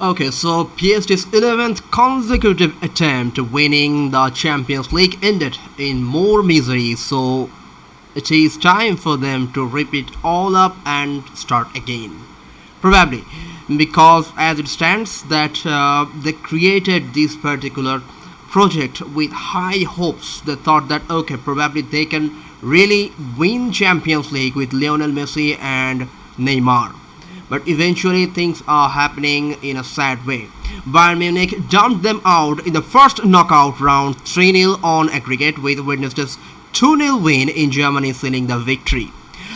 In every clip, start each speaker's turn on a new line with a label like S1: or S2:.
S1: Okay, so PSG's 11th consecutive attempt winning the Champions League ended in more misery, so it is time for them to rip it all up and start again. Probably because as it stands that they created this particular project with high hopes. They thought that okay, probably they can really win Champions League with Lionel Messi and Neymar. But eventually things are happening in a sad way. Bayern Munich dumped them out in the first knockout round 3-0 on aggregate, with Wednesday's 2-0 win in Germany sealing the victory.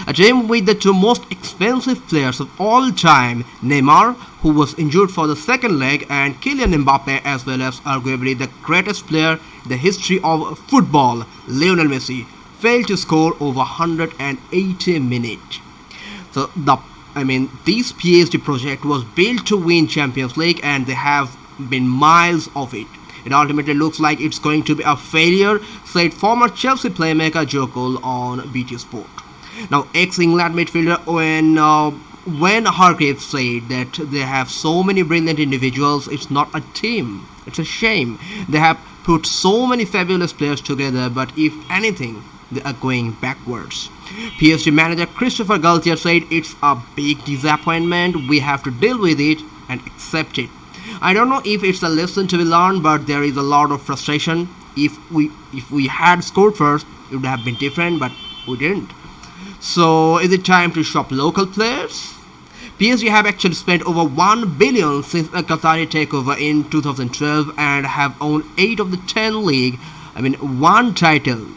S1: A team with the two most expensive players of all time, Neymar, who was injured for the second leg, and Kylian Mbappe, as well as arguably the greatest player in the history of football, Lionel Messi, failed to score over 180 minutes. So this PSG project was built to win Champions League, and they have been miles of it. It ultimately looks like it's going to be a failure, said former Chelsea playmaker Joe Cole on BT Sport. Now, ex-England midfielder when Hargreaves said that they have so many brilliant individuals, it's not a team. It's a shame. They have put so many fabulous players together, but if anything, they are going backwards. PSG manager Christopher Galtier said it's a big disappointment. We have to deal with it and accept it. I don't know if it's a lesson to be learned, but there is a lot of frustration. If we had scored first, it would have been different, but we didn't. So is it time to shop local players? PSG have actually spent over 1 billion since a Qatari takeover in 2012 and have owned 8 of the 10 one title,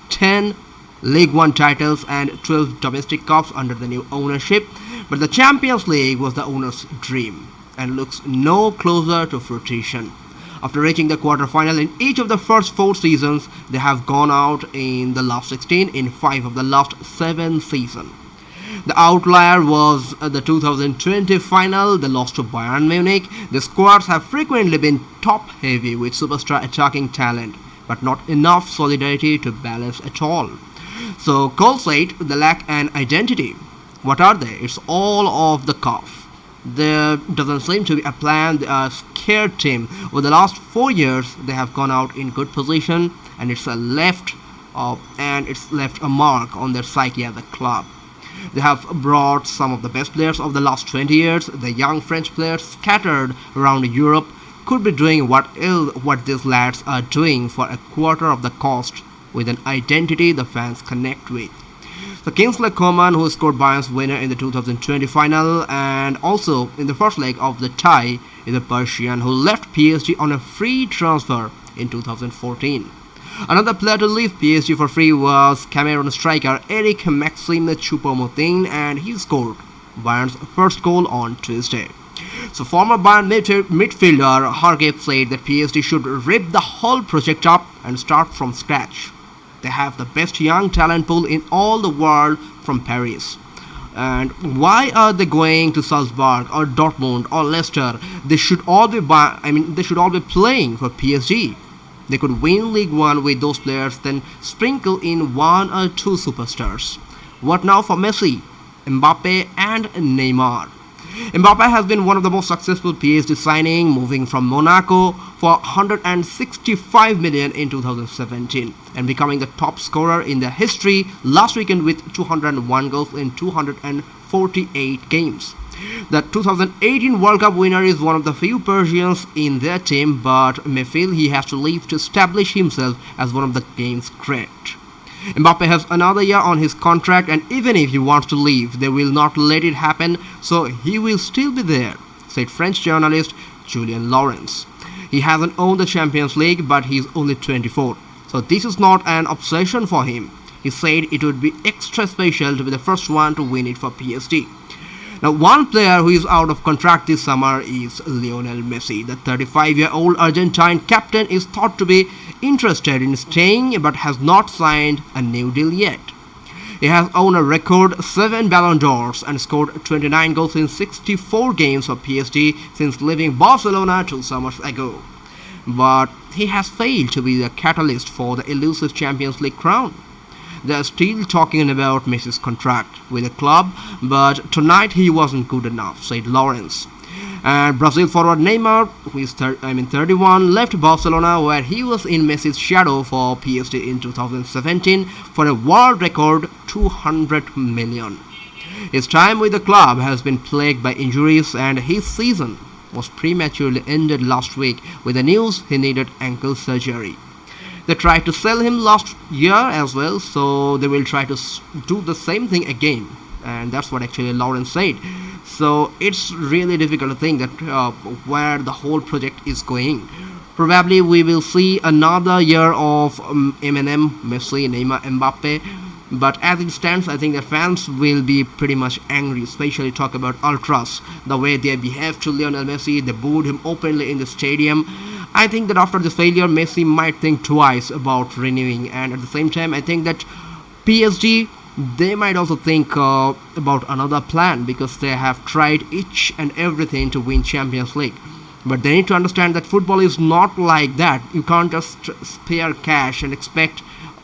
S1: 10 League One titles and 12 domestic cups under the new ownership. But the Champions League was the owner's dream and looks no closer to fruition. After reaching the quarterfinal in each of the first 4 seasons, they have gone out in the last 16 in 5 of the last 7 seasons. The outlier was the 2020 final, the loss to Bayern Munich. The squads have frequently been top-heavy with superstar attacking talent, but not enough solidarity to balance at all. So Cole said they lack an identity. What are they? It's all of the cuff. There doesn't seem to be a plan. They are a scared team. Over the last 4 years, they have gone out in good position, and it's left a mark on their psyche as a club. They have brought some of the best players of the last 20 years. The young French players scattered around Europe could be doing what these lads are doing for a quarter of the cost, with an identity the fans connect with. So Kingsley Coman, who scored Bayern's winner in the 2020 final and also in the first leg of the tie, is a Persian who left PSG on a free transfer in 2014. Another player to leave PSG for free was Cameroon striker Eric Maxime Choupo-Moting, and he scored Bayern's first goal on Tuesday. So former Bayern midfielder Hargreaves said that PSG should rip the whole project up and start from scratch. They have the best young talent pool in all the world from Paris. And why are they going to Salzburg or Dortmund or Leicester? They should all be playing for PSG. They could win League One with those players, then sprinkle in 1 or 2 superstars. What now for Messi, Mbappe and Neymar? Mbappe has been one of the most successful PSG signing, moving from Monaco for 165 million in 2017 and becoming the top scorer in their history last weekend with 201 goals in 248 games. The 2018 World Cup winner is one of the few Persians in their team, but may feel he has to leave to establish himself as one of the game's great. Mbappe has another year on his contract, and even if he wants to leave, they will not let it happen, so he will still be there, said French journalist Julien Laurens. He hasn't won the Champions League, but he's only 24, so this is not an obsession for him. He said it would be extra special to be the first one to win it for PSG. Now, one player who is out of contract this summer is Lionel Messi. The 35-year-old Argentine captain is thought to be interested in staying but has not signed a new deal yet. He has owned a record 7 Ballon d'Ors and scored 29 goals in 64 games for PSG since leaving Barcelona 2 summers ago. But he has failed to be the catalyst for the elusive Champions League crown. They are still talking about Messi's contract with the club, but tonight he wasn't good enough, said Lawrence. And Brazil forward Neymar, who is 31, left Barcelona where he was in Messi's shadow for PSG in 2017 for a world record 200 million. His time with the club has been plagued by injuries and his season was prematurely ended last week with the news he needed ankle surgery. They tried to sell him last year as well, so they will try to do the same thing again. And that's what actually Lawrence said. So it's really difficult to think that where the whole project is going. Probably we will see another year of Eminem, Messi, Neymar, Mbappe. But as it stands, I think the fans will be pretty much angry, especially talk about ultras, the way they behave to Lionel Messi. They booed him openly in the stadium. I think that after this failure, Messi might think twice about renewing, and at the same time, I think that PSG, they might also think about another plan because they have tried each and everything to win Champions League. But they need to understand that football is not like that. You can't just spare cash and expect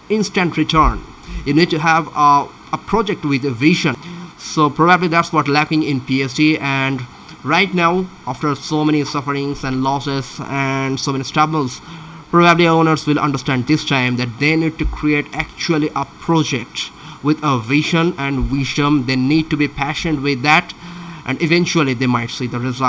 S1: instant return. You need to have a project with a vision. So probably that's what lacking in PSG. And right now, after so many sufferings and losses and so many struggles, probably owners will understand this time that they need to create actually a project with a vision and wisdom. They need to be passionate with that, and eventually they might see the result.